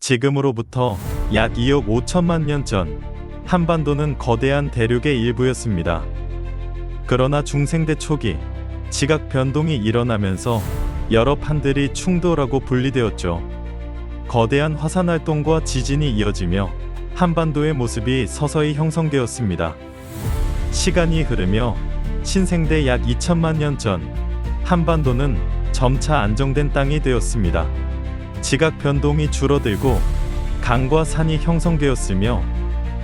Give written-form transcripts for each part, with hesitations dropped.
지금으로부터 약 2억 5천만 년 전, 한반도는 거대한 대륙의 일부였습니다. 그러나 중생대 초기, 지각 변동이 일어나면서 여러 판들이 충돌하고 분리되었죠. 거대한 화산 활동과 지진이 이어지며 한반도의 모습이 서서히 형성되었습니다. 시간이 흐르며 신생대 약 2천만 년 전, 한반도는 점차 안정된 땅이 되었습니다. 지각 변동이 줄어들고 강과 산이 형성되었으며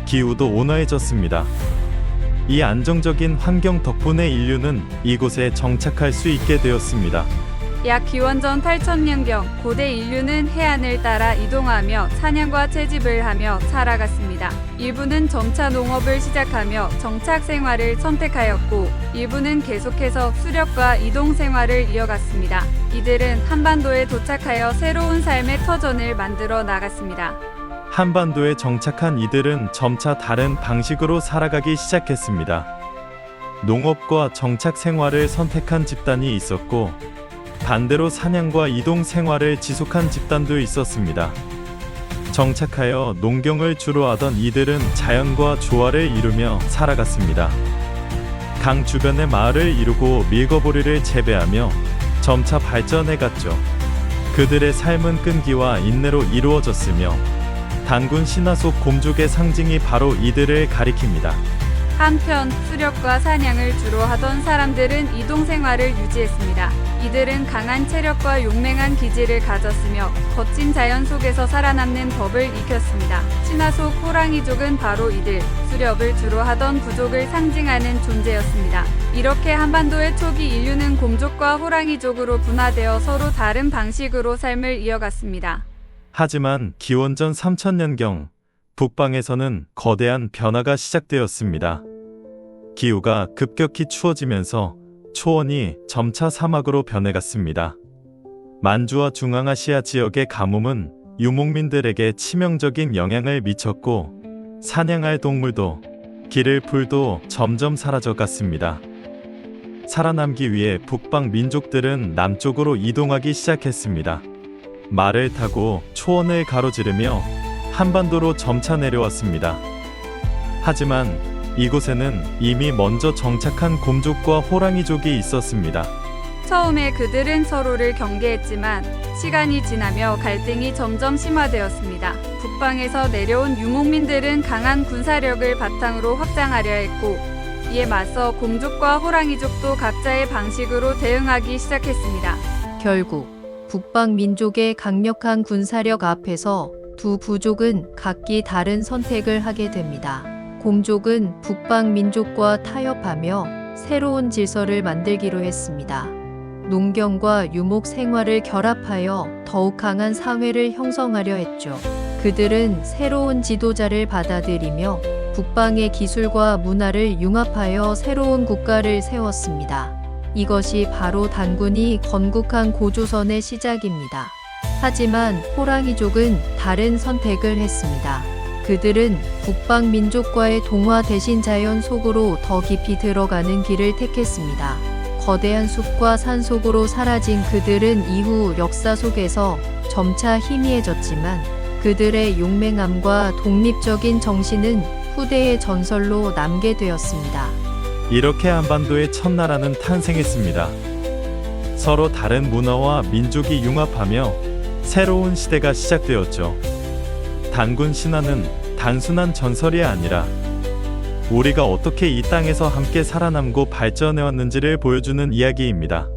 기후도 온화해졌습니다. 이 안정적인 환경 덕분에 인류는 이곳에 정착할 수 있게 되었습니다. 약 기원전 8천년경 고대 인류는 해안을 따라 이동하며 사냥과 채집을 하며 살아갔습니다. 일부는 점차 농업을 시작하며 정착 생활을 선택하였고, 일부는 계속해서 수렵과 이동 생활을 이어갔습니다. 이들은 한반도에 도착하여 새로운 삶의 터전을 만들어 나갔습니다. 한반도에 정착한 이들은 점차 다른 방식으로 살아가기 시작했습니다. 농업과 정착 생활을 선택한 집단이 있었고, 반대로 사냥과 이동 생활을 지속한 집단도 있었습니다. 정착하여 농경을 주로 하던 이들은 자연과 조화를 이루며 살아갔습니다. 강 주변의 마을을 이루고 밀거보리를 재배하며 점차 발전해갔죠. 그들의 삶은 끈기와 인내로 이루어졌으며 단군 신화 속 곰족의 상징이 바로 이들을 가리킵니다. 한편 수렵과 사냥을 주로 하던 사람들은 이동 생활을 유지했습니다. 이들은 강한 체력과 용맹한 기질을 가졌으며 거친 자연 속에서 살아남는 법을 익혔습니다. 신화 속 호랑이족은 바로 이들, 수렵을 주로 하던 부족을 상징하는 존재였습니다. 이렇게 한반도의 초기 인류는 곰족과 호랑이족으로 분화되어 서로 다른 방식으로 삶을 이어갔습니다. 하지만 기원전 3000년경 북방에서는 거대한 변화가 시작되었습니다. 기후가 급격히 추워지면서 초원이 점차 사막으로 변해갔습니다. 만주와 중앙아시아 지역의 가뭄은 유목민들에게 치명적인 영향을 미쳤고, 사냥할 동물도 기를 풀도 점점 사라져갔습니다. 살아남기 위해 북방 민족들은 남쪽으로 이동하기 시작했습니다. 말을 타고 초원을 가로지르며 한반도로 점차 내려왔습니다. 하지만 이곳에는 이미 먼저 정착한 곰족과 호랑이족이 있었습니다. 처음에 그들은 서로를 경계했지만 시간이 지나며 갈등이 점점 심화되었습니다. 북방에서 내려온 유목민들은 강한 군사력을 바탕으로 확장하려 했고, 이에 맞서 곰족과 호랑이족도 각자의 방식으로 대응하기 시작했습니다. 결국 북방 민족의 강력한 군사력 앞에서 두 부족은 각기 다른 선택을 하게 됩니다. 곰족은 북방 민족과 타협하며 새로운 질서를 만들기로 했습니다. 농경과 유목 생활을 결합하여 더욱 강한 사회를 형성하려 했죠. 그들은 새로운 지도자를 받아들이며 북방의 기술과 문화를 융합하여 새로운 국가를 세웠습니다. 이것이 바로 단군이 건국한 고조선의 시작입니다. 하지만 호랑이족은 다른 선택을 했습니다. 그들은 북방 민족과의 동화 대신 자연 속으로 더 깊이 들어가는 길을 택했습니다. 거대한 숲과 산 속으로 사라진 그들은 이후 역사 속에서 점차 희미해졌지만, 그들의 용맹함과 독립적인 정신은 후대의 전설로 남게 되었습니다. 이렇게 한반도의 첫나라는 탄생했습니다. 서로 다른 문화와 민족이 융합하며 새로운 시대가 시작되었죠. 단군 신화는 단순한 전설이 아니라 우리가 어떻게 이 땅에서 함께 살아남고 발전해왔는지를 보여주는 이야기입니다.